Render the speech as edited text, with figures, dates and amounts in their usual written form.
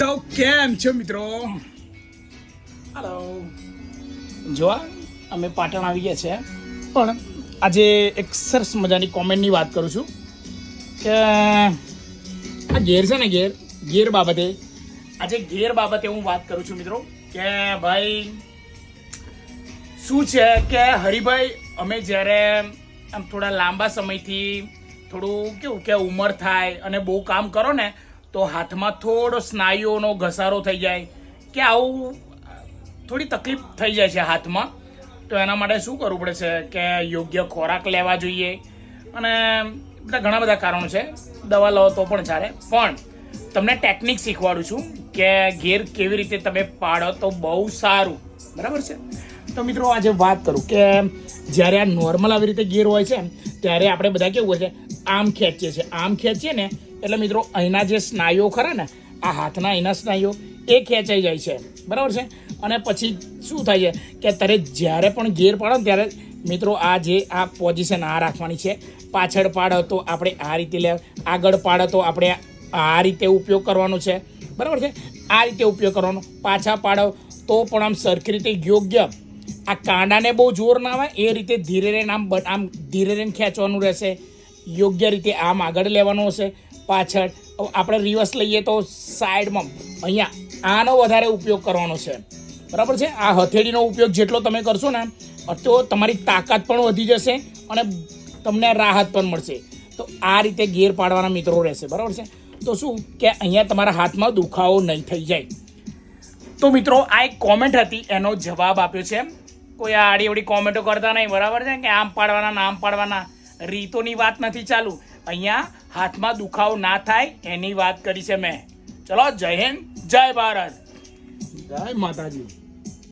તો કેમ છો મિત્રો? હાલો. જો અમે પાટણ આવી ગયા છે, પણ આજે એક સરસ મજાની કોમેન્ટની વાત કરું છું કે આ ઘેર છે ને ઘેર બાબતે આજે ઘેર બાબતે હું વાત કરું છું મિત્રો કે ભાઈ શું છે કે હરિભાઈ અમે જ્યારે આમ થોડા લાંબા સમયથી થોડું કેવું કે ઉંમર થાય અને બહુ કામ કરો ને તો હાથમાં થોડો સ્નાયુઓનો ઘસારો થઈ જાય કે આવું થોડી તકલીફ થઈ જાય છે હાથમાં. તો એના માટે શું કરવું પડે છે કે યોગ્ય ખોરાક લેવા જોઈએ અને ઘણા બધા કારણો છે, દવા લો તો પણ ચાલે. પણ તમને ટેકનિક શીખવાડું છું કે ઘેર કેવી રીતે તમે પાડો તો બહુ સારું, બરાબર છે? તો મિત્રો આજે વાત કરું કે જ્યારે આ નોર્મલ આવી રીતે ગેર હોય છે ત્યારે આપણે બધા કેવું હોય છે, આમ ખેંચીએ ને એટલે મિત્રો અહીંના જે સ્નાયુઓ ખરા ને આ હાથના અહીંના સ્નાયુઓ એ ખેંચાઈ જાય છે, બરાબર છે? અને પછી શું થાય છે કે તારે જ્યારે પણ ગેર પાડો ને ત્યારે મિત્રો આ પોઝિશન આ રાખવાની છે. પાછળ પાડો તો આપણે આ રીતે આગળ પાડો તો આપણે આ રીતે ઉપયોગ કરવાનો છે, બરાબર છે? આ રીતે ઉપયોગ કરવાનો. પાછા પાડો તો પણ આમ સરખી રીતે યોગ્ય, આ કાંડાને બહુ જોર ના આવે એ રીતે ધીરે રહીને આમ ધીરે રહીને ખેંચવાનું રહેશે. યોગ્ય રીતે આમ આગળ લેવાનું હશે, પાછળ આપણે રિવર્સ લઈએ તો સાઈડમાં અહીંયા આનો વધારે ઉપયોગ કરવાનો છે, બરાબર છે? આ હથેળીનો ઉપયોગ જેટલો તમે કરશો ને તો તમારી તાકાત પણ વધી જશે અને તમને રાહત પણ મળશે. તો આ રીતે ગેર પાડવાના મિત્રો રહેશે, બરાબર છે? તો શું કે અહીંયા તમારા હાથમાં દુખાવો નહીં થઈ જાય. તો મિત્રો આ એક કોમેન્ટ હતી, એનો જવાબ આપ્યો છે. કોઈ આડી અવડી કોમેન્ટો કરતા નહીં, બરાબર છે? કે આમ પાડવાના ના આમ પાડવાના, રીતોની વાત નથી ચાલુ. અહીંયા હાથમાં દુખાવો ના થાય એની વાત કરી છે મેં. ચલો, જય હિન્દ, જય ભારત, જય માતાજી.